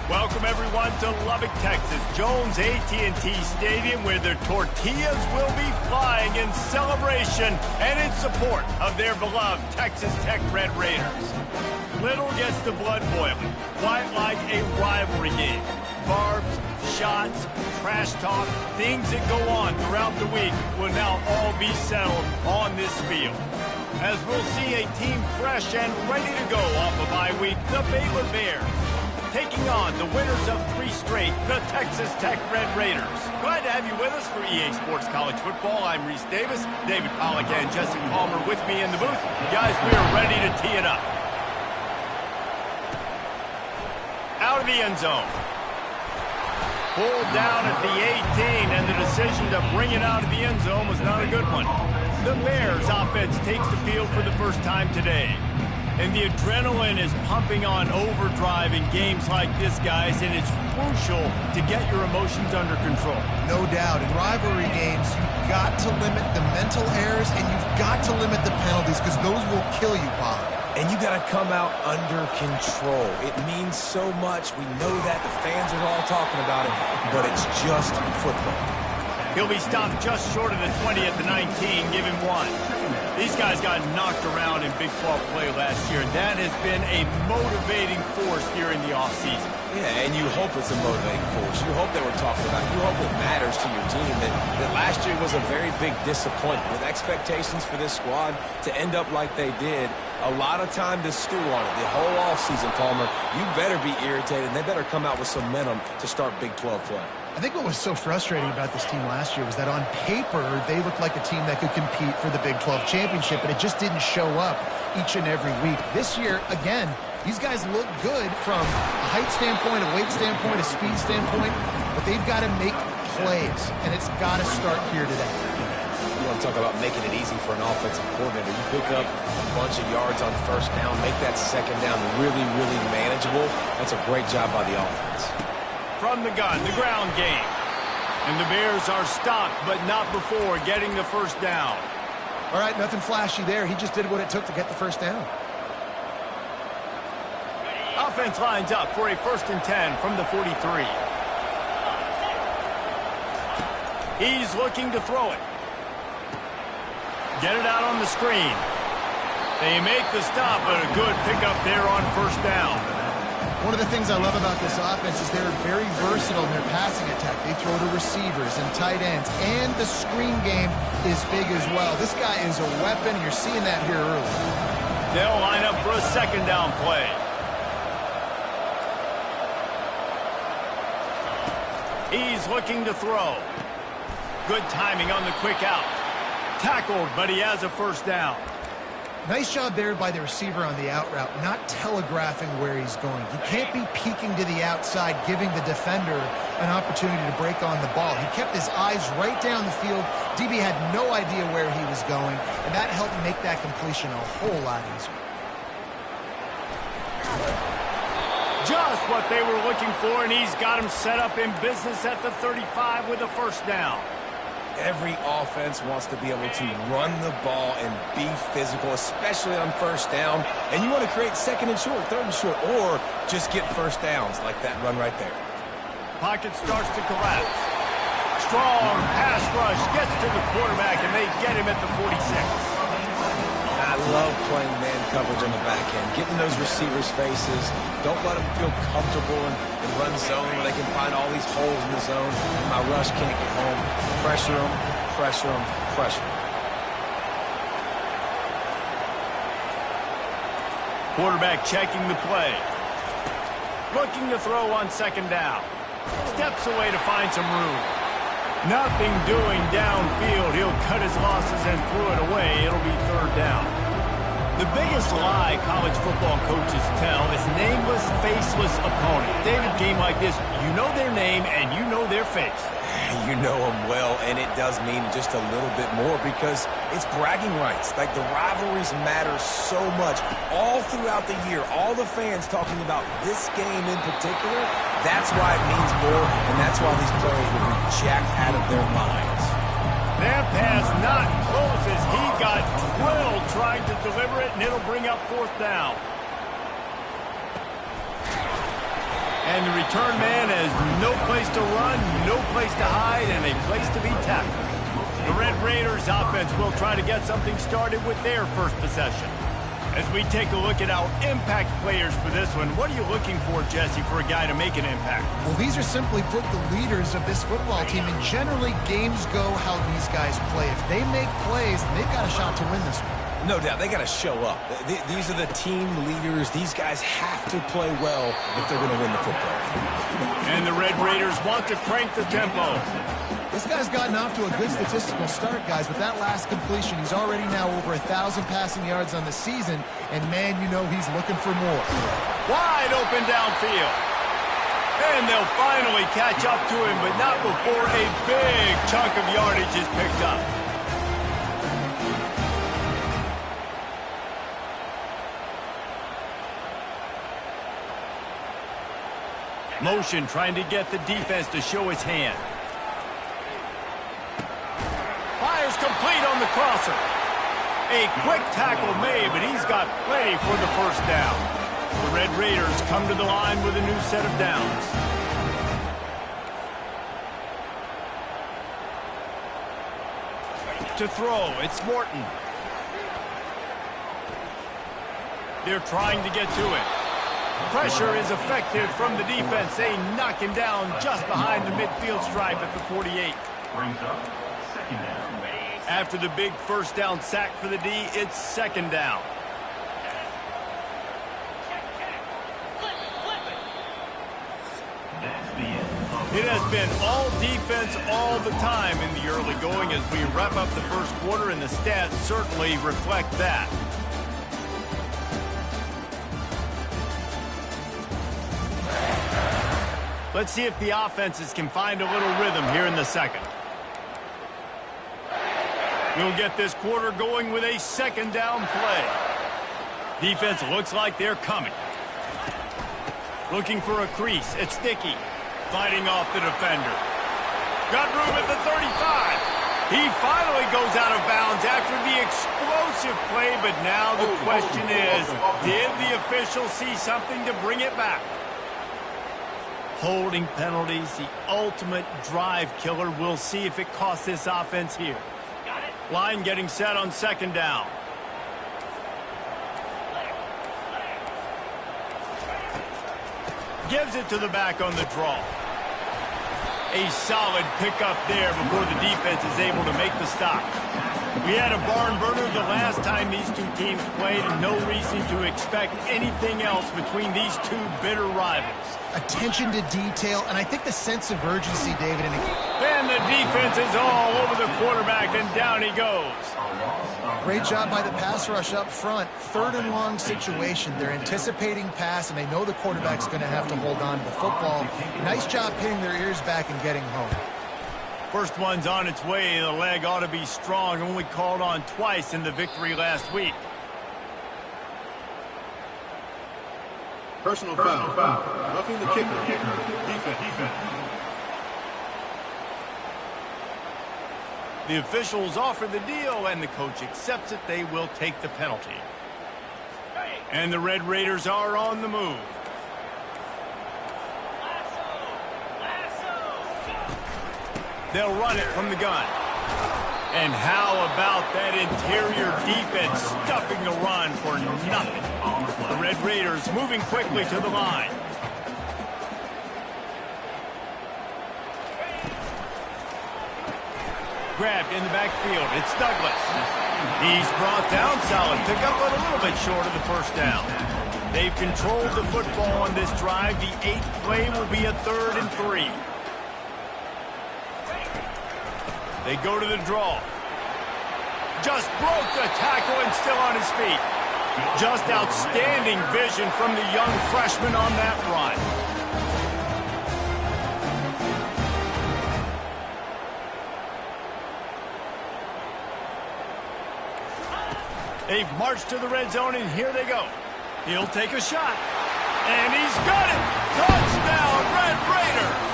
Welcome, everyone, to Lubbock, Texas, Jones AT&T Stadium, where their tortillas will be flying in celebration and in support of their beloved Texas Tech Red Raiders. Little gets the blood boiling, quite like a rivalry game. Barbs, shots, trash talk, things that go on throughout the week will now all be settled on this field. As we'll see a team fresh and ready to go off a bye week, the Baylor Bears, taking on the winners of 3 straight, the Texas Tech Red Raiders. Glad to have you with us for EA Sports College Football. I'm Reese Davis, David Pollack and Jesse Palmer with me in the booth. Guys, we are ready to tee it up. Out of the end zone. Pulled down at the 18, and the decision to bring it out of the end zone was not a good one. The Bears offense takes the field for the first time today. And the adrenaline is pumping on overdrive in games like this, guys, and it's crucial to get your emotions under control. No doubt. In rivalry games, you've got to limit the mental errors, and you've got to limit the penalties, because those will kill you, Bob. And you got to come out under control. It means so much. We know that. The fans are all talking about it, but it's just football. He'll be stopped just short of the 20 at the 19. Give him 1. These guys got knocked around in Big 12 play last year, and that has been a motivating force here in the offseason. Yeah, and you hope it's a motivating force. You hope they were talking about it. You hope it matters to your team that last year was a very big disappointment. With expectations for this squad to end up like they did, a lot of time to stew on it. The whole offseason, Palmer, you better be irritated, and they better come out with some momentum to start Big 12 play. I think what was so frustrating about this team last year was that on paper, they looked like a team that could compete for the Big 12 championship, but it just didn't show up each and every week. This year, again, these guys look good from a height standpoint, a weight standpoint, a speed standpoint, but they've got to make plays, and it's got to start here today. You want to talk about making it easy for an offensive coordinator. You pick up a bunch of yards on first down, make that second down really, really manageable. That's a great job by the offense. From the gun, the ground game. And the Bears are stopped, but not before getting the first down. All right, nothing flashy there. He just did what it took to get the first down. Offense lines up for a 1st and 10 from the 43. He's looking to throw it. Get it out on the screen. They make the stop, but a good pickup there on first down. One of the things I love about this offense is they're very versatile in their passing attack. They throw to receivers and tight ends, and the screen game is big as well. This guy is a weapon. You're seeing that here early. They'll line up for a 2nd down play. He's looking to throw. Good timing on the quick out. Tackled, but he has a first down. Nice job there by the receiver on the out route, not telegraphing where he's going. He can't be peeking to the outside, giving the defender an opportunity to break on the ball. He kept his eyes right down the field. DB had no idea where he was going, and that helped make that completion a whole lot easier. Just what they were looking for, and he's got him set up in business at the 35 with a first down. Every offense wants to be able to run the ball and be physical, especially on first down. And you want to create 2nd and short, 3rd and short, or just get first downs like that run right there. Pocket starts to collapse. Strong pass rush gets to the quarterback, and they get him at the 46. I love playing man coverage on the back end, getting those receivers' faces. Don't let them feel comfortable and run zone where they can find all these holes in the zone, and my rush can't get home. Pressure them, pressure them, pressure them. Quarterback checking the play. Looking to throw on 2nd down. Steps away to find some room. Nothing doing downfield. He'll cut his losses and throw it away. It'll be 3rd down. The biggest lie college football coaches tell is nameless, faceless opponent. David, game like this, you know their name and you know their face. You know them well, and it does mean just a little bit more because it's bragging rights. Like, the rivalries matter so much. All throughout the year, all the fans talking about this game in particular, that's why it means more, and that's why these players will be jacked out of their minds. That pass not close as he got drilled trying to deliver it, and it'll bring up 4th down. And the return man has no place to run, no place to hide, and a place to be tackled. The Red Raiders offense will try to get something started with their first possession. As we take a look at our impact players for this one, what are you looking for, Jesse, for a guy to make an impact? Well, these are simply put the leaders of this football team, and generally games go how these guys play. If they make plays, they've got a shot to win this one. No doubt, they got to show up. These are the team leaders. These guys have to play well if they're going to win the football. And the Red Raiders want to crank the tempo. This guy's gotten off to a good statistical start, guys. With that last completion, he's already now over 1,000 passing yards on the season, and man, you know he's looking for more. Wide open downfield. And they'll finally catch up to him, but not before a big chunk of yardage is picked up. Motion trying to get the defense to show his hand. Fires complete on the crosser. A quick tackle made, but he's got plenty for the first down. The Red Raiders come to the line with a new set of downs. To throw, it's Morton. They're trying to get to it. Pressure is effective from the defense. They knock him down just behind the midfield stripe at the 48. After the big first down sack for the D, it's second down. It has been all defense all the time in the early going as we wrap up the first quarter, and the stats certainly reflect that. Let's see if the offenses can find a little rhythm here in the second. We'll get this quarter going with a second down play. Defense looks like they're coming. Looking for a crease. It's Sticky. Fighting off the defender. Got room at the 35. He finally goes out of bounds after the explosive play, but now the question is, did the official see something to bring it back? Holding penalties, the ultimate drive killer. We'll see if it costs this offense here. Line getting set on second down. Gives it to the back on the draw. A solid pickup there before the defense is able to make the stop. We had a barn burner the last time these two teams played, and no reason to expect anything else between these two bitter rivals. Attention to detail, and I think the sense of urgency, David. And the defense is all over the quarterback, and down he goes. Great job by the pass rush up front. Third and long situation. They're anticipating pass, and they know the quarterback's going to have to hold on to the football. Nice job pinning their ears back and getting home. First one's on its way. The leg ought to be strong, only called on twice in the victory last week. Personal foul. Roughing the kicker. Defense. The officials offer the deal, and the coach accepts it. They will take the penalty. And the Red Raiders are on the move. They'll run it from the gun. And how about that interior defense stuffing the run for nothing? The Red Raiders moving quickly to the line. Grabbed in the backfield. It's Douglas. He's brought down. Solid pickup, but a little bit short of the first down. They've controlled the football on this drive. The 8th play will be a 3rd and 3. They go to the draw. Just broke the tackle and still on his feet. Just outstanding vision from the young freshman on that run. They've marched to the red zone, and here they go. He'll take a shot. And he's got it! Touchdown, Red Raiders!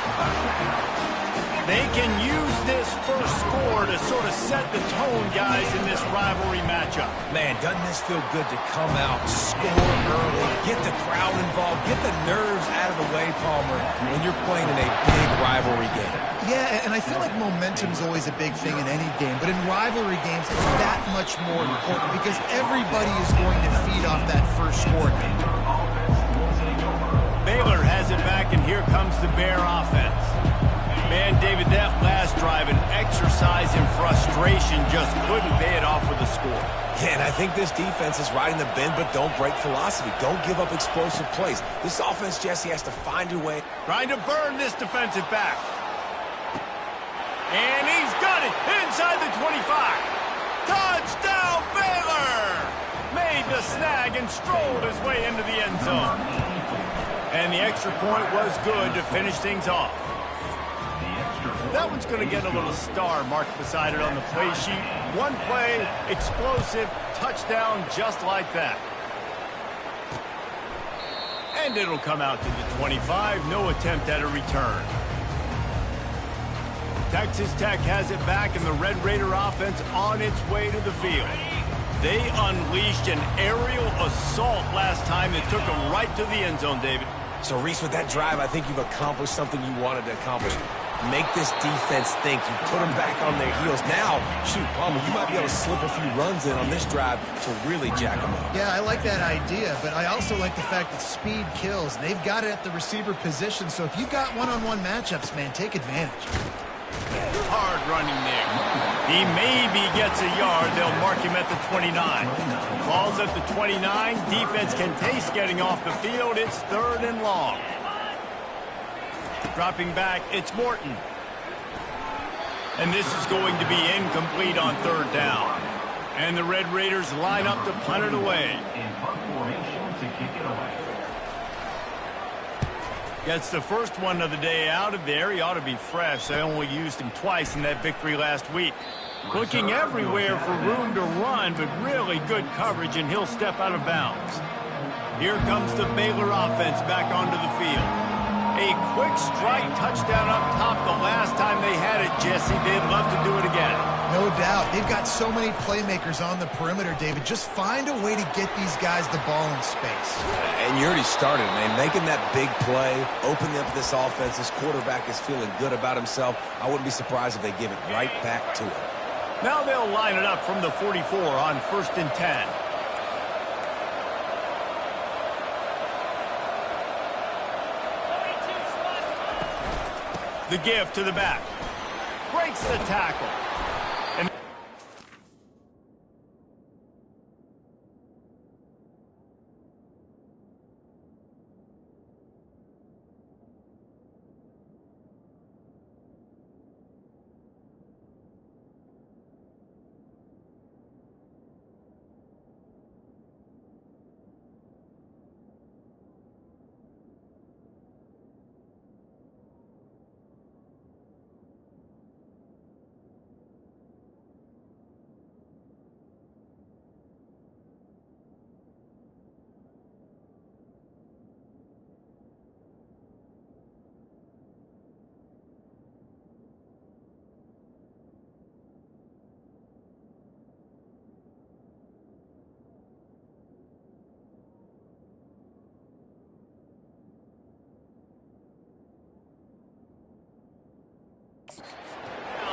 They can use this first score to sort of set the tone, guys, in this rivalry matchup. Man, doesn't this feel good to come out, score early, get the crowd involved, get the nerves out of the way, Palmer, when you're playing in a big rivalry game. Yeah, and I feel like momentum's always a big thing in any game, but in rivalry games, it's that much more important because everybody is going to feed off that first score. Baylor has it back, and here comes the Bear offense. Man, David, that last drive, an exercise in frustration, just couldn't pay it off with a score. Yeah, and I think this defense is riding the bend, but don't break philosophy. Don't give up explosive plays. This offense, Jesse, has to find a way. Trying to burn this defensive back. And he's got it inside the 25. Touchdown, Baylor! Made the snag and strolled his way into the end zone. And the extra point was good to finish things off. That one's going to get a little star marked beside it on the play sheet. One play, explosive, touchdown just like that. And it'll come out to the 25. No attempt at a return. Texas Tech has it back, and the Red Raider offense on its way to the field. They unleashed an aerial assault last time that took them right to the end zone, David. So, Reese, with that drive, I think you've accomplished something you wanted to accomplish. Make this defense think. You put them back on their heels. Now, shoot, Palmer, you might be able to slip a few runs in on this drive to really jack them up. Yeah, I like that idea, but I also like the fact that speed kills. And they've got it at the receiver position, so if you've got one-on-one matchups, man, take advantage. Hard running there. He maybe gets a yard. They'll mark him at the 29. Ball's at the 29. Defense can taste getting off the field. It's 3rd and long. Dropping back, it's Morton. And this is going to be incomplete on 3rd down. And the Red Raiders line up to punt it away. Gets the first one of the day out of there. He ought to be fresh. They only used him twice in that victory last week. Looking everywhere for room to run, but really good coverage, and he'll step out of bounds. Here comes the Baylor offense back onto the field. A quick strike touchdown up top the last time they had it, Jesse. They'd love to do it again. No doubt. They've got so many playmakers on the perimeter, David. Just find a way to get these guys the ball in space. And you already started, man. Making that big play, opening up this offense. This quarterback is feeling good about himself. I wouldn't be surprised if they give it right back to him. Now they'll line it up from the 44 on 1st and 10. The give to the back. Breaks the tackle. And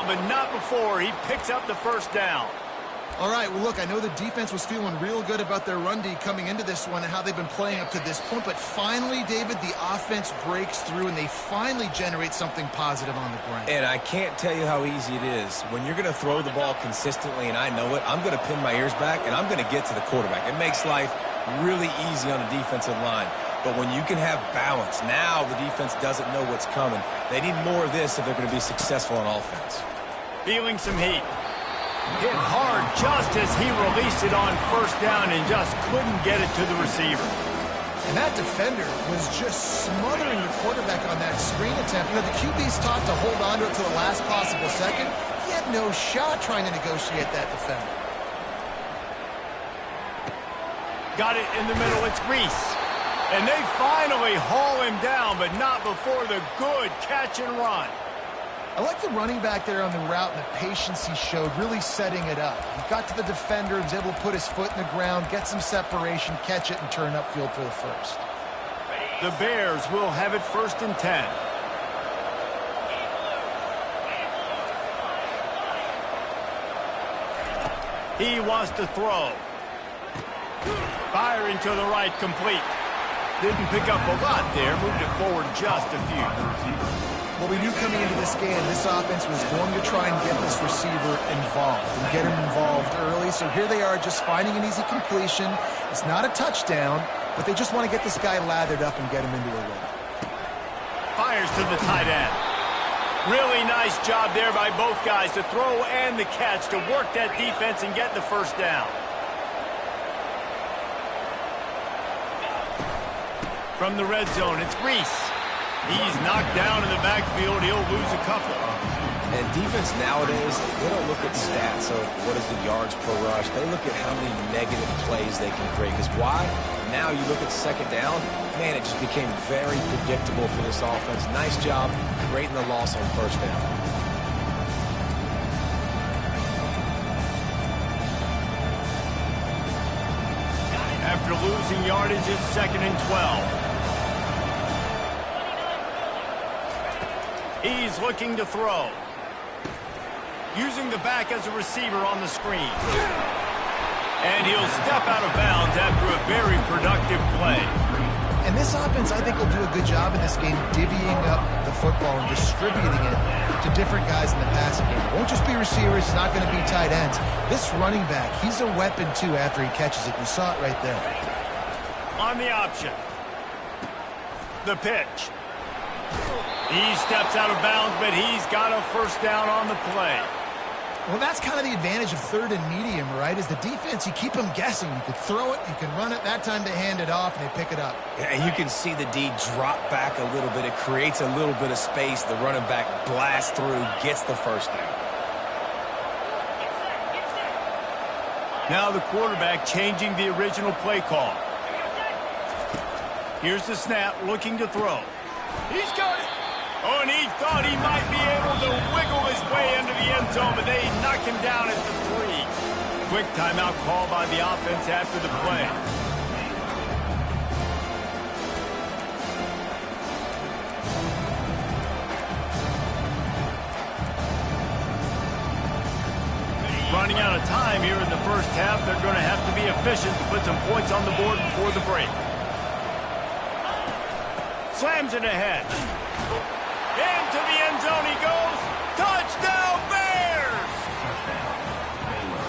but not before he picks up the first down. All right, well, look, I know the defense was feeling real good about their run D coming into this one and how they've been playing up to this point, but finally, David, the offense breaks through and they finally generate something positive on the ground. And I can't tell you how easy it is. When you're going to throw the ball consistently, and I know it, I'm going to pin my ears back, and I'm going to get to the quarterback. It makes life really easy on the defensive line. But when you can have balance, now the defense doesn't know what's coming. They need more of this if they're going to be successful on offense. Feeling some heat. Hit hard just as he released it on 1st down and just couldn't get it to the receiver. And that defender was just smothering the quarterback on that screen attempt. You know, the QB's taught to hold on to it to the last possible second. He had no shot trying to negotiate that defender. Got it in the middle. It's Reese. And they finally haul him down, but not before the good catch and run. I like the running back there on the route and the patience he showed, really setting it up. He got to the defender, was able to put his foot in the ground, get some separation, catch it, and turn upfield for the first. The Bears will have it 1st and 10. He wants to throw. Firing to the right, complete. Didn't pick up a lot there, moved it forward just a few. Well, we knew coming into this game, this offense was going to try and get this receiver involved and get him involved early. So here they are just finding an easy completion. It's not a touchdown, but they just want to get this guy lathered up and get him into a rhythm. Fires to the tight end. Really nice job there by both guys to throw and the catch to work that defense and get the first down. From the red zone, it's Reese. He's knocked down in the backfield. He'll lose a couple. And defense nowadays, they don't look at stats of what is the yards per rush. They look at how many negative plays they can create. Because why? Now you look at 2nd down, man, it just became very predictable for this offense. Nice job creating the loss on 1st down. After losing yardage, it's 2nd and 12. He's looking to throw. Using the back as a receiver on the screen. And he'll step out of bounds after a very productive play. And this offense, I think, will do a good job in this game divvying up the football and distributing it to different guys in the passing game. It won't just be receivers. It's not going to be tight ends. This running back, he's a weapon, too, after he catches it. You saw it right there. On the option. The pitch. He steps out of bounds, but he's got a first down on the play. Well, that's kind of the advantage of 3rd and medium, right? Is the defense, you keep them guessing. You can throw it, you can run it. That time they hand it off, and they pick it up. Yeah, and you can see the D drop back a little bit. It creates a little bit of space. The running back blasts through, gets the first down. Now the quarterback changing the original play call. Here's the snap, looking to throw. He's got it. Oh, and he thought he might be able to wiggle his way into the end zone, but they knock him down at the 3. Quick timeout call by the offense after the play. Running out of time here in the first half. They're going to have to be efficient to put some points on the board before the break. Slams it ahead. Into the end zone he goes. Touchdown, Bears!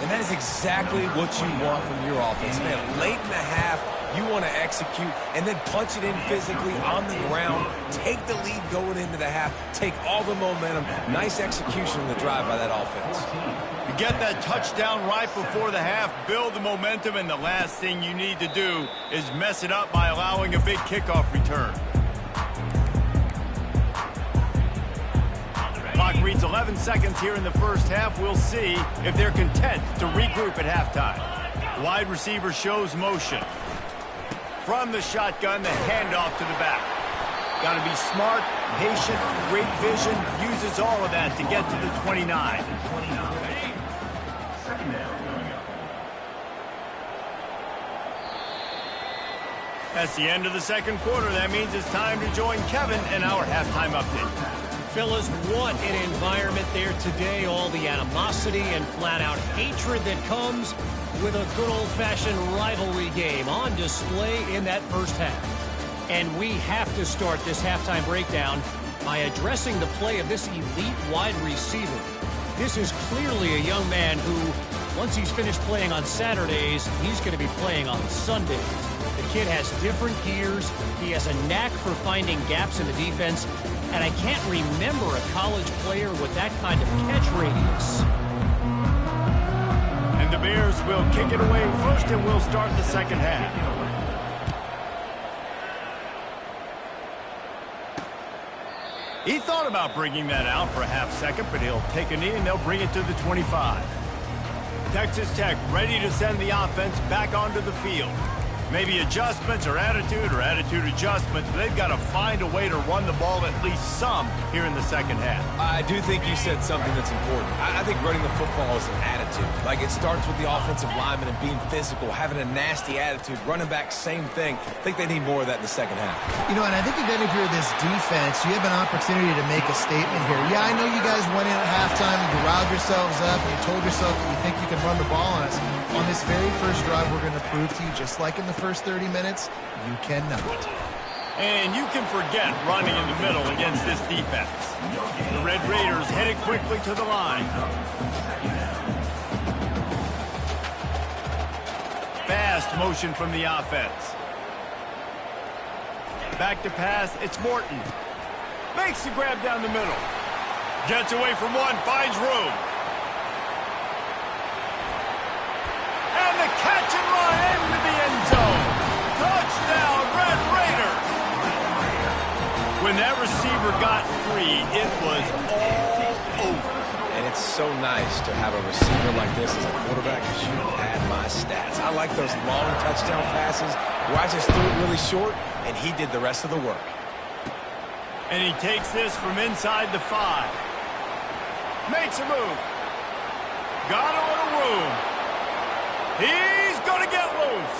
And that is exactly what you want from your offense. Man, late in the half, you want to execute and then punch it in physically on the ground. Take the lead going into the half. Take all the momentum. Nice execution on the drive by that offense. You get that touchdown right before the half, build the momentum, and the last thing you need to do is mess it up by allowing a big kickoff return. Clock reads 11 seconds here in the first half. We'll see if they're content to regroup at halftime. Wide receiver shows motion. From the shotgun, the handoff to the back. Got to be smart, patient, great vision. Uses all of that to get to the 29. That's the end of the second quarter. That means it's time to join Kevin in our halftime update. Fellas, what an environment there today. All the animosity and flat-out hatred that comes with a good old-fashioned rivalry game on display in that first half. And we have to start this halftime breakdown by addressing the play of this elite wide receiver. This is clearly a young man who, once he's finished playing on Saturdays, he's going to be playing on Sundays. The kid has different gears. He has a knack for finding gaps in the defense. And I can't remember a college player with that kind of catch radius. And the Bears will kick it away first, and we'll start the second half. He thought about bringing that out for a half second, but he'll take a knee, and they'll bring it to the 25. Texas Tech ready to send the offense back onto the field. Maybe adjustments or attitude adjustments, but they've got to find a way to run the ball at least some here in the second half. I do think you said something that's important. I think running the football is an attitude. Like, it starts with the offensive lineman and being physical, having a nasty attitude. Running back, same thing. I think they need more of that in the second half. You know, and I think again, if you're this defense, you have an opportunity to make a statement here. Yeah, I know you guys went in at halftime and you riled yourselves up and you told yourself that you think you can run the ball on us. On this very first drive, we're going to prove to you, just like in the first 30 minutes, you cannot. And you can forget running in the middle against this defense. The Red Raiders headed quickly to the line. Fast motion from the offense. Back to pass, it's Morton. Makes the grab down the middle. Gets away from one, finds room. And the catch and run into the end zone. Touchdown, Red Raiders. When that receiver got free, it was all over. And it's so nice to have a receiver like this as a quarterback, because you had my stats. I like those long touchdown passes where I just threw it really short, and he did the rest of the work. And he takes this from inside the 5. Makes a move. Got a little room. He's going to get loose.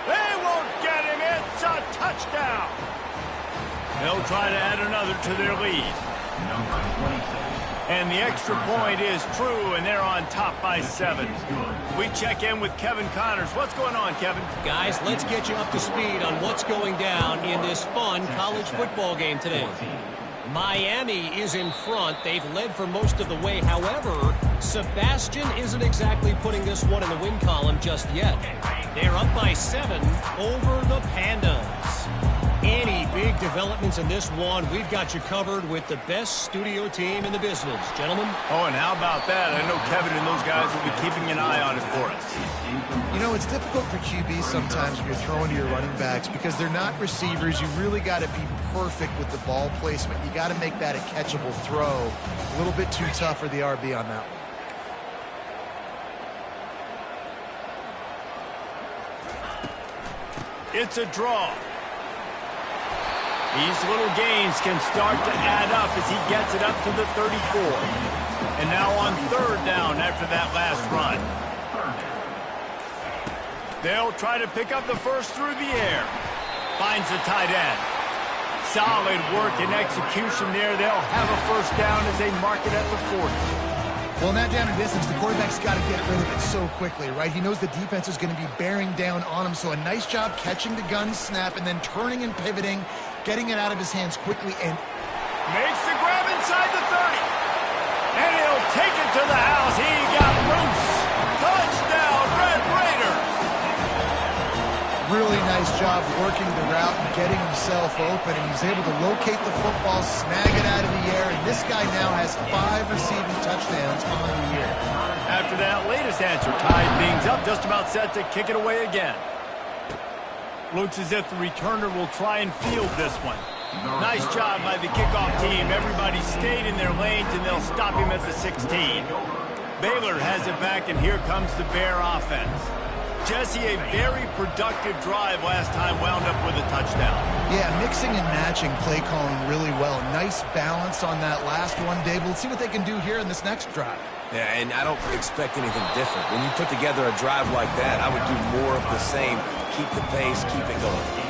They won't get him. It's a touchdown. They'll try to add another to their lead. And the extra point is true, and they're on top by 7. We check in with Kevin Connors. What's going on, Kevin? Guys, let's get you up to speed on what's going down in this fun college football game today. Miami is in front. They've led for most of the way. However, Sebastian isn't exactly putting this one in the win column just yet. They're up by 7 over the Pandas. Any big developments in this one, we've got you covered with the best studio team in the business. Gentlemen? Oh, and how about that? I know Kevin and those guys will be keeping an eye on it for us. You know, it's difficult for QBs sometimes when you're throwing to your running backs because they're not receivers. You really got to be perfect with the ball placement. You got to make that a catchable throw. A little bit too tough for the RB on that one. It's a draw. These little gains can start to add up as he gets it up to the 34. And now on 3rd down after that last run. They'll try to pick up the first through the air. Finds the tight end. Solid work and execution there. They'll have a first down as they mark it at the 40. Well, in that down and distance, the quarterback's got to get rid of it so quickly, right? He knows the defense is going to be bearing down on him, so a nice job catching the gun snap and then turning and pivoting, getting it out of his hands quickly, and makes the grab inside the 30. And he'll take it to the house. He got loose. Touchdown, Red Raiders. Really nice job working the route and getting himself open, and he's able to locate the football, snag it out of the air, and this guy now has 5 receiving touchdowns on the year. After that latest answer, tied things up, just about set to kick it away again. Looks as if the returner will try and field this one. Nice job by the kickoff team. Everybody stayed in their lanes, and they'll stop him at the 16. Baylor has it back, and here comes the Bear offense. Jesse, a very productive drive last time, wound up with a touchdown. Yeah, mixing and matching play calling really well. Nice balance on that last one, Dave. Let's see what they can do here in this next drive. Yeah, and I don't expect anything different. When you put together a drive like that, I would do more of the same. Keep the pace, keep it going.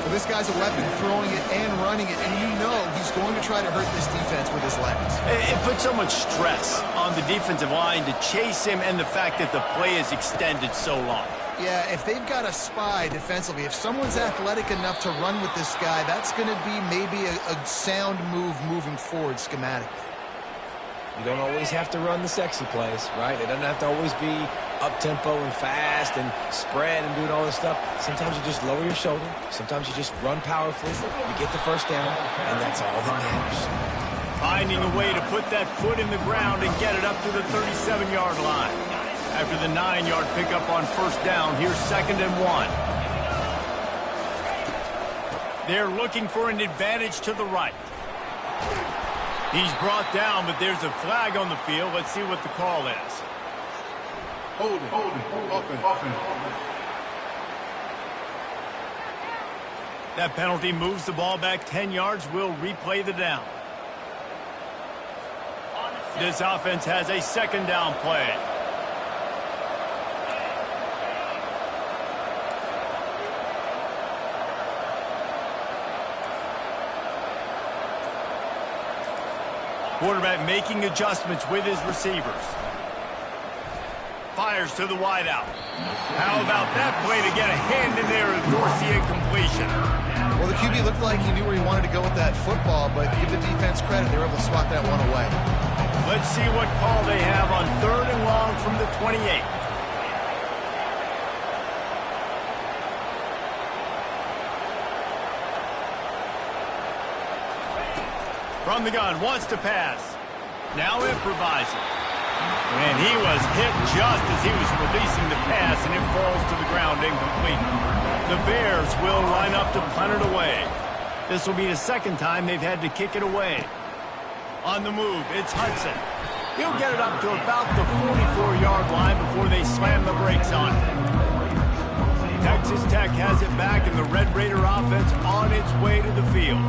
Well, this guy's a weapon, throwing it and running it, and you know he's going to try to hurt this defense with his legs. It puts so much stress on the defensive line to chase him, and the fact that the play is extended so long. Yeah, if they've got a spy defensively, if someone's athletic enough to run with this guy, that's going to be maybe a sound move moving forward schematically. You don't always have to run the sexy plays, right? It doesn't have to always be up-tempo and fast and spread and doing all this stuff. Sometimes you just lower your shoulder. Sometimes you just run powerfully. You get the first down, and that's all that matters. Finding a way to put that foot in the ground and get it up to the 37-yard line. After the 9-yard pickup on first down, here's 2nd and 1. They're looking for an advantage to the right. He's brought down, but there's a flag on the field. Let's see what the call is. Holding. Offense. That penalty moves the ball back 10 yards. We'll replay the down. This offense has a second down play. Quarterback making adjustments with his receivers. Fires to the wideout. How about that play to get a hand in there and force the incompletion? Well, the QB looked like he knew where he wanted to go with that football, but give the defense credit. They were able to swat that one away. Let's see what call they have on 3rd and long from the 28. From the gun, wants to pass. Now improvising. And he was hit just as he was releasing the pass, and it falls to the ground incomplete. The Bears will line up to punt it away. This will be the second time they've had to kick it away. On the move, it's Hudson. He'll get it up to about the 44-yard line before they slam the brakes on it. Texas Tech has it back, and the Red Raider offense on its way to the field.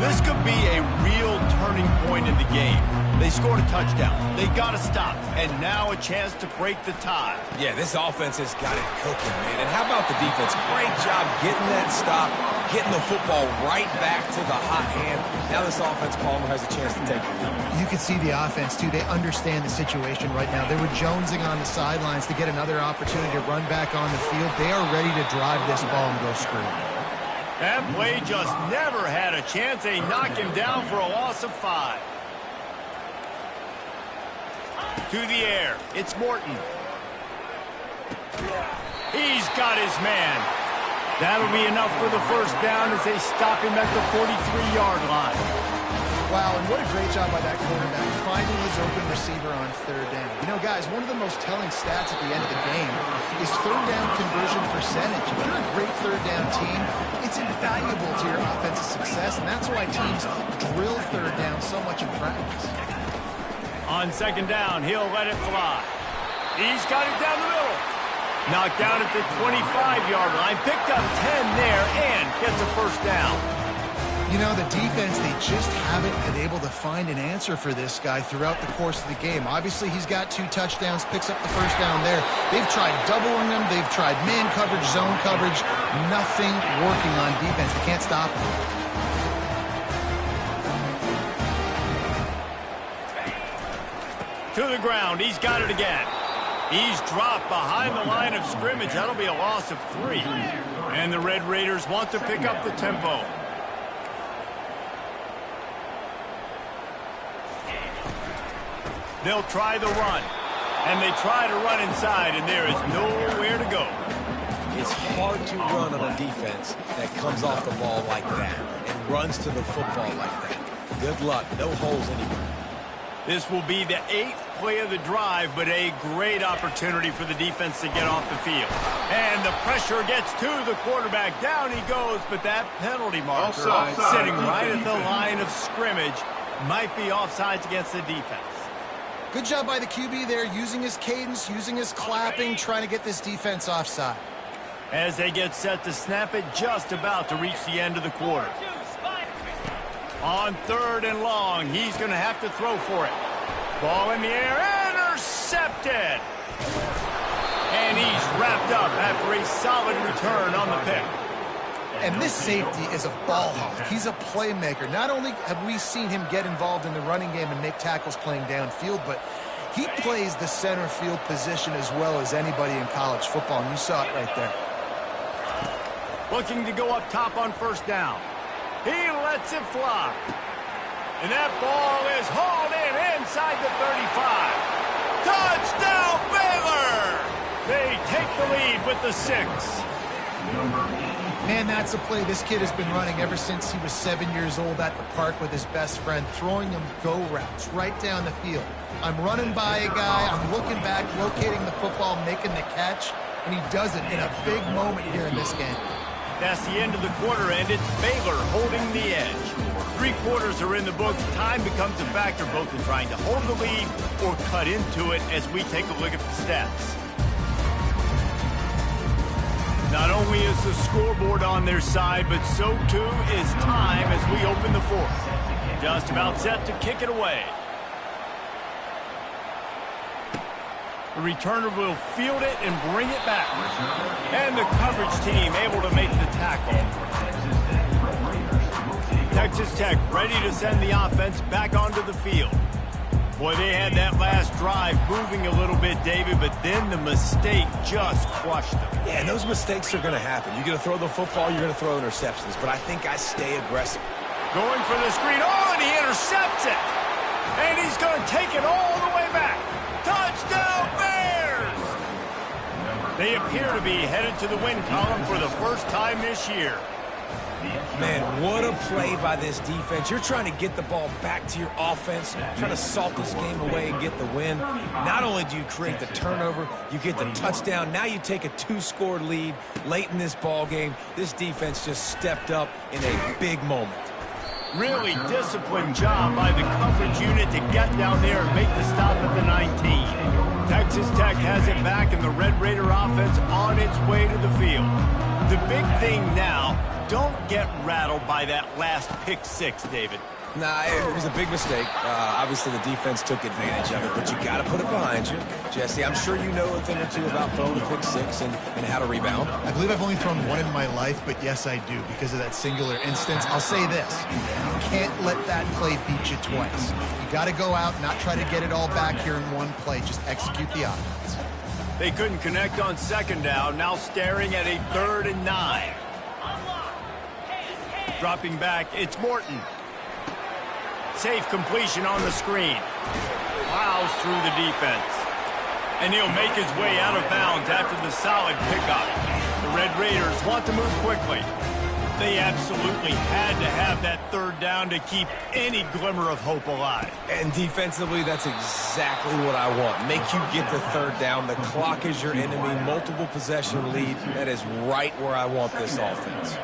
This could be a real turning point in the game. They scored a touchdown. They got to stop. And now a chance to break the tie. Yeah, this offense has got it cooking, man. And how about the defense? Great job getting that stop, getting the football right back to the hot hand. Now this offense, Palmer, has a chance to take the lead. You can see the offense, too. They understand the situation right now. They were jonesing on the sidelines to get another opportunity to run back on the field. They are ready to drive this ball and go screw. That play just never had a chance. They knock him down for a loss of 5. To the air, it's Morton. He's got his man. That'll be enough for the first down as they stop him at the 43-yard line. Wow, and what a great job by that quarterback, finding his open receiver on 3rd down. You know, guys, one of the most telling stats at the end of the game is 3rd down conversion percentage. If you're a great 3rd down team, it's invaluable to your offensive success, and that's why teams drill 3rd down so much in practice. On 2nd down, he'll let it fly. He's got it down the middle. Knocked down at the 25-yard line, picked up 10 there, and gets a first down. You know, the defense, they just haven't been able to find an answer for this guy throughout the course of the game. Obviously, he's got 2 touchdowns, picks up the first down there. They've tried doubling him. They've tried man coverage, zone coverage. Nothing working on defense. They can't stop him. To the ground. He's got it again. He's dropped behind the line of scrimmage. That'll be a loss of 3. And the Red Raiders want to pick up the tempo. They'll try the run. And they try to run inside, and there is nowhere to go. It's hard to run on a defense that comes off the ball like that and runs to the football like that. Good luck. No holes anywhere. This will be the 8th play of the drive, but a great opportunity for the defense to get off the field. And the pressure gets to the quarterback. Down he goes, but that penalty marker sitting right at the line of scrimmage might be offsides against the defense. Good job by the QB there, using his cadence, using his clapping, trying to get this defense offside. As they get set to snap it, just about to reach the end of the quarter. On 3rd and long, he's going to have to throw for it. Ball in the air, intercepted. And he's wrapped up after a solid return on the pick. And this safety is a ball hawk. He's a playmaker. Not only have we seen him get involved in the running game and make tackles playing downfield, but he plays the center field position as well as anybody in college football, and you saw it right there. Looking to go up top on 1st down. He lets it fly. And that ball is hauled in inside the 35. Touchdown, Baylor! They take the lead with the 6. Man, that's a play this kid has been running ever since he was 7 years old at the park with his best friend, throwing him go routes right down the field. I'm running by a guy, I'm looking back, locating the football, making the catch, and he does it in a big moment here in this game. That's the end of the quarter, and it's Baylor holding the edge. 3 quarters are in the books. Time becomes a factor both in trying to hold the lead or cut into it as we take a look at the stats. Not only is the scoreboard on their side, but so too is time as we open the fourth. Just about set to kick it away. The returner will field it and bring it back. And the coverage team able to make the tackle. Texas Tech ready to send the offense back onto the field. Boy, they had that last drive moving a little bit, David, but then the mistake just crushed them. Yeah, and those mistakes are going to happen. You're going to throw the football, you're going to throw interceptions, but I think I stay aggressive. Going for the screen. Oh, and he intercepts it. And he's going to take it all the way back. Touchdown, Bears! They appear to be headed to the win column for the first time this year. Man, what a play by this defense. You're trying to get the ball back to your offense, trying to salt this game away and get the win. Not only do you create the turnover, you get the touchdown. Now you take a 2-score lead late in this ball game. This defense just stepped up in a big moment. Really disciplined job by the coverage unit to get down there and make the stop at the 19. Texas Tech has it back, and the Red Raider offense on its way to the field. The big thing now, don't get rattled by that last pick six, David. Nah, it was a big mistake. Obviously, the defense took advantage of it, but you got to put it behind you. Jesse, I'm sure you know a thing or two about throwing a pick six and how to rebound. I believe I've only thrown one in my life, but yes, I do, because of that singular instance. I'll say this. You can't let that play beat you twice. You got to go out, not try to get it all back here in one play. Just execute the offense. They couldn't connect on second down, now staring at a 3rd and 9. Dropping back, it's Morton. Safe completion on the screen. Plows through the defense. And he'll make his way out of bounds after the solid pickup. The Red Raiders want to move quickly. They absolutely had to have that 3rd down to keep any glimmer of hope alive. And defensively, that's exactly what I want. Make you get the 3rd down. The clock is your enemy. Multiple possession lead. That is right where I want this offense.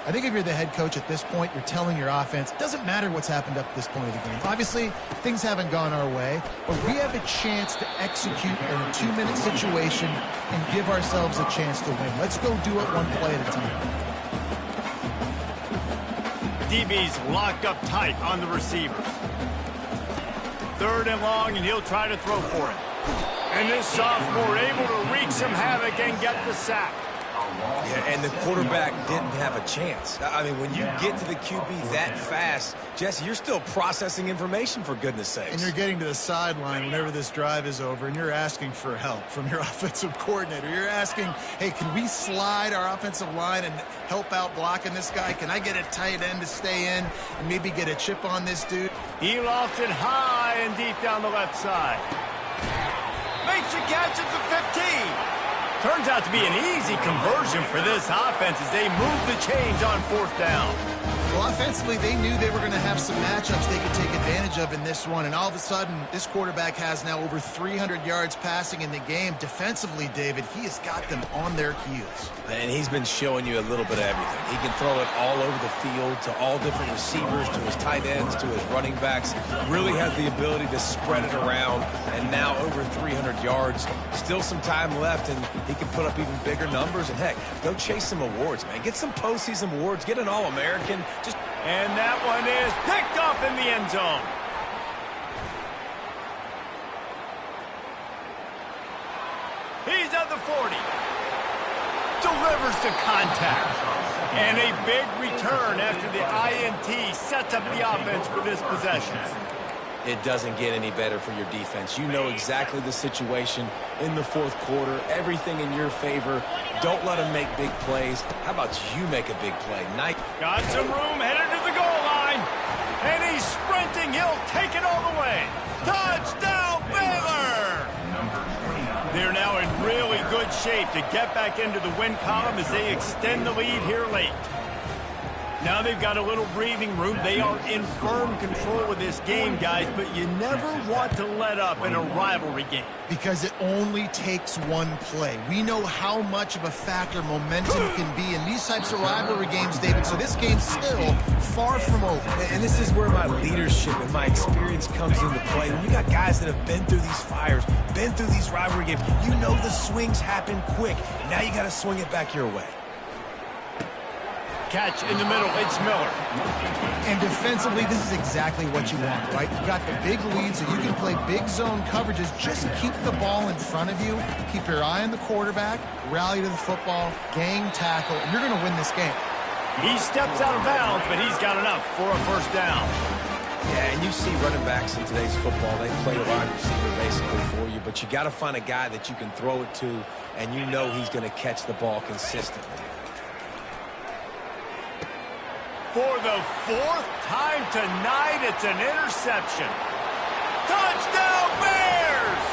I think if you're the head coach at this point, you're telling your offense, it doesn't matter what's happened up to this point of the game. Obviously, things haven't gone our way, but we have a chance to execute in a 2-minute situation and give ourselves a chance to win. Let's go do it one play at a time. DB's locked up tight on the receivers. 3rd and long, and he'll try to throw for it. And this sophomore able to wreak some havoc and get the sack. Yeah, and the quarterback didn't have a chance. I mean, when you get to the QB that fast, Jesse, you're still processing information, for goodness sakes. And you're getting to the sideline whenever this drive is over, and you're asking for help from your offensive coordinator. You're asking, hey, can we slide our offensive line and help out blocking this guy? Can I get a tight end to stay in and maybe get a chip on this dude? He lofted high and deep down the left side. Makes the catch at the 15. Turns out to be an easy conversion for this offense as they move the chains on 4th down. Well, offensively, they knew they were going to have some matchups they could take advantage of in this one, and all of a sudden, this quarterback has now over 300 yards passing in the game. Defensively, David, he has got them on their heels. And he's been showing you a little bit of everything. He can throw it all over the field to all different receivers, to his tight ends, to his running backs. Really has the ability to spread it around, and now over 300 yards. Still some time left, and he can put up even bigger numbers. And heck, go chase some awards, man. Get some postseason awards. Get an All-American. And that one is picked off in the end zone. He's at the 40. Delivers the contact. And a big return after the INT sets up the offense for this possession. It doesn't get any better for your defense. You know exactly the situation in the 4th quarter. Everything in your favor. Don't let them make big plays. How about you make a big play? Got some room, headed to the goal line. And he's sprinting. He'll take it all the way. Touchdown, Baylor! They're now in really good shape to get back into the win column as they extend the lead here late. Now they've got a little breathing room. They are in firm control of this game, guys, but you never want to let up in a rivalry game. Because it only takes one play. We know how much of a factor momentum can be in these types of rivalry games, David, so this game's still far from over. And this is where my leadership and my experience comes into play. When you got guys that have been through these fires, been through these rivalry games, you know the swings happen quick. Now you got to swing it back your way. Catch in the middle, it's Miller. And defensively, this is exactly what you want, right? You've got the big lead, so you can play big zone coverages. Just keep the ball in front of you. Keep your eye on the quarterback, rally to the football, gang tackle, and you're going to win this game. He steps out of bounds, but he's got enough for a first down. Yeah, and you see running backs in today's football, they play wide receiver basically for you, but you got to find a guy that you can throw it to, and you know he's going to catch the ball consistently. For the fourth time tonight, it's an interception. Touchdown, Bears!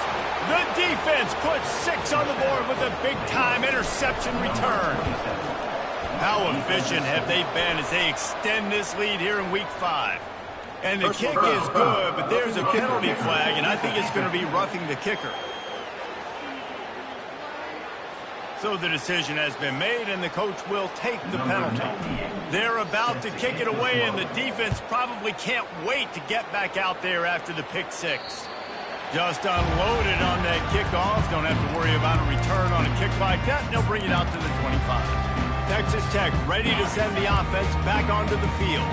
The defense puts 6 on the board with a big-time interception return. How efficient have they been as they extend this lead here in Week 5? And the kick is good, but there's a penalty flag, and I think it's going to be roughing the kicker. So the decision has been made, and the coach will take the penalty. They're about to kick it away, and the defense probably can't wait to get back out there after the pick 6. Just unloaded on that kickoff. Don't have to worry about a return on a kick like that. They'll bring it out to the 25. Texas Tech ready to send the offense back onto the field.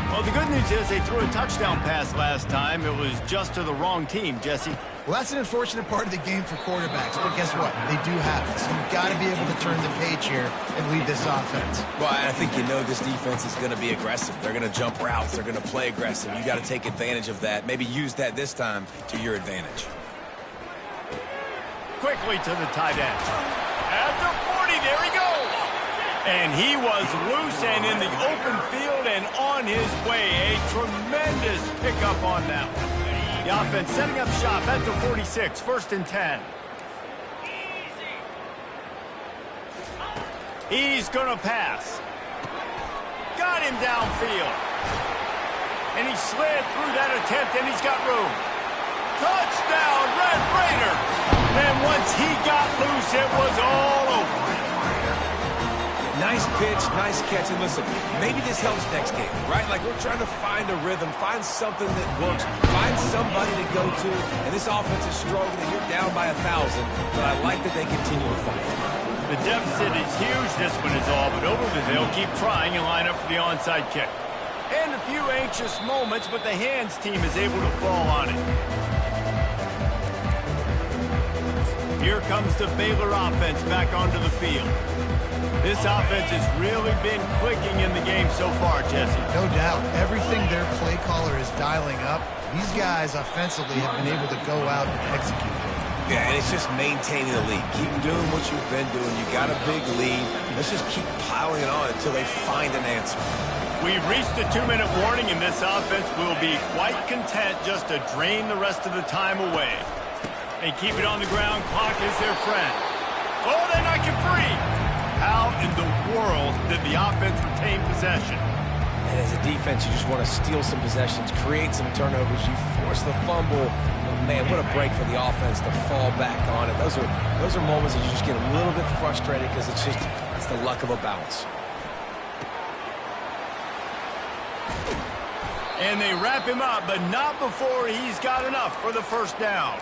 Well, the good news is they threw a touchdown pass last time. It was just to the wrong team, Jesse. Well, that's an unfortunate part of the game for quarterbacks, but guess what? They do have it. So you've got to be able to turn the page here and lead this offense. Well, I think you know this defense is going to be aggressive. They're going to jump routes. They're going to play aggressive. You got to take advantage of that. Maybe use that this time to your advantage. Quickly to the tight end. At the 40, there he goes. And he was loose and in the open field and on his way. A tremendous pickup on that one. The offense setting up shop at the 46, 1st and 10. He's going to pass. Got him downfield. And he slid through that attempt, and he's got room. Touchdown, Red Raiders! And once he got loose, it was all over. Nice pitch, nice catch, and listen, maybe this helps next game, right? Like we're trying to find a rhythm, find something that works, find somebody to go to, and this offense is struggling, and you're down by 1,000, but I like that they continue to fight. The deficit is huge, this one is all, but over the they'll keep trying and line up for the onside kick. And a few anxious moments, but the hands team is able to fall on it. Here comes the Baylor offense back onto the field. This offense has really been clicking in the game so far, Jesse. No doubt. Everything their play caller is dialing up, these guys offensively have been able to go out and execute. Yeah, and it's just maintaining the lead. Keep doing what you've been doing. You got a big lead. Let's just keep piling it on until they find an answer. We've reached the 2-minute warning, and this offense will be quite content just to drain the rest of the time away. They keep it on the ground. Clock is their friend. Oh, they're not get free. How in the world did the offense retain possession? And as a defense, you just want to steal some possessions, create some turnovers. You force the fumble. Oh, man, what a break for the offense to fall back on it. Those are moments that you just get a little bit frustrated because it's the luck of a bounce. And they wrap him up, but not before he's got enough for the first down.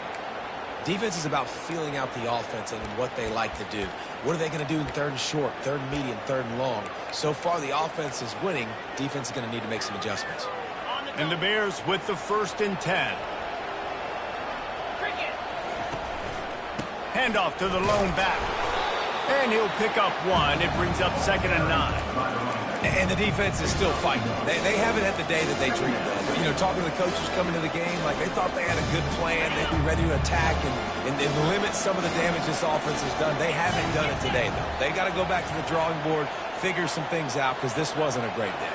Defense is about feeling out the offense and what they like to do. What are they going to do in 3rd and short, 3rd and medium, 3rd and long? So far, the offense is winning. Defense is going to need to make some adjustments. And the Bears with the 1st and 10. Handoff to the lone back. And he'll pick up 1. It brings up 2nd and 9. And the defense is still fighting. They haven't had the day that they dreamed of. You know, talking to the coaches coming to the game, like they thought they had a good plan. They'd be ready to attack and limit some of the damage this offense has done. They haven't done it today, though. They got to go back to the drawing board, figure some things out, because this wasn't a great day.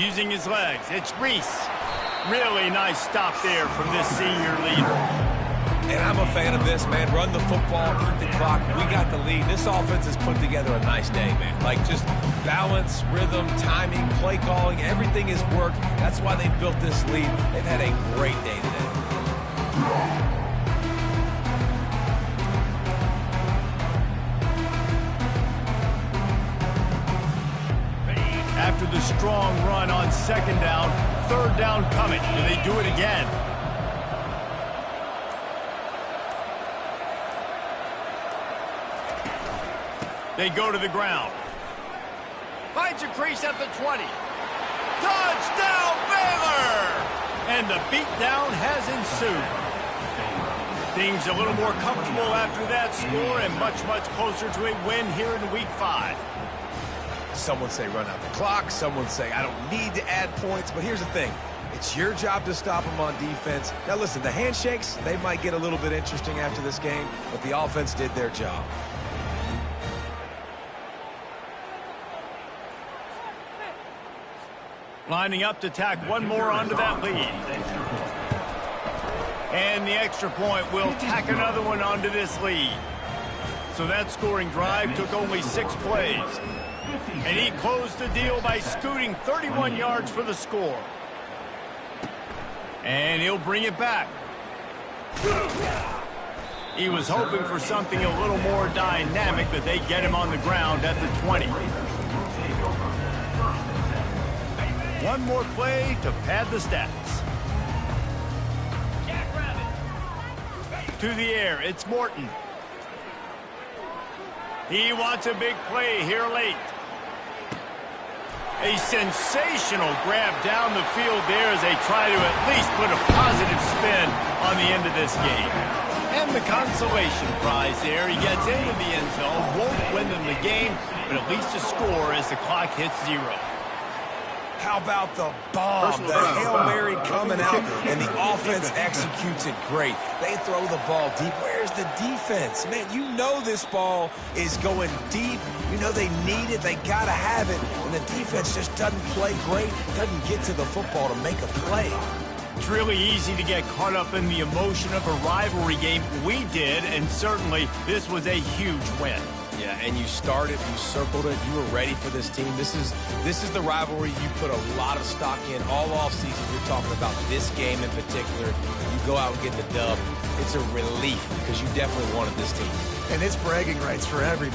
Using his legs, it's Reese. Really nice stop there from this senior leader. And I'm a fan of this, man. Run the football, eat the clock. We got the lead. This offense has put together a nice day, man. Like just balance, rhythm, timing, play calling, everything has worked. That's why they built this lead. They've had a great day today. strong run on second down. Third down coming. Do they do it again? They go to the ground. Finds a crease at the 20. Touchdown, Baylor! And the beatdown has ensued. Things a little more comfortable after that score and much, much closer to a win here in Week 5. Some would say run out the clock. Some would say I don't need to add points. But here's the thing. It's your job to stop them on defense. Now, listen, the handshakes, they might get a little bit interesting after this game, but the offense did their job. Lining up to tack one more onto that lead. And the extra point will tack another one onto this lead. So that scoring drive took only 6 plays. And he closed the deal by scooting 31 yards for the score. And he'll bring it back. He was hoping for something a little more dynamic, but they get him on the ground at the 20. One more play to pad the stats. To the air, it's Morton. He wants a big play here late. A sensational grab down the field there as they try to at least put a positive spin on the end of this game. And the consolation prize there. He gets into the end zone, won't win them the game, but at least a score as the clock hits 0. How about the bomb, the Hail Mary coming out, and the offense executes it great. They throw the ball deep. Where's the defense? Man, you know this ball is going deep. You know they need it. They got to have it. And the defense just doesn't play great, doesn't get to the football to make a play. It's really easy to get caught up in the emotion of a rivalry game. We did, and certainly this was a huge win. Yeah, and you started, you circled it, you were ready for this team. This is the rivalry you put a lot of stock in all offseason. You're talking about this game in particular. You go out and get the dub. It's a relief because you definitely wanted this team. And it's bragging rights for everybody.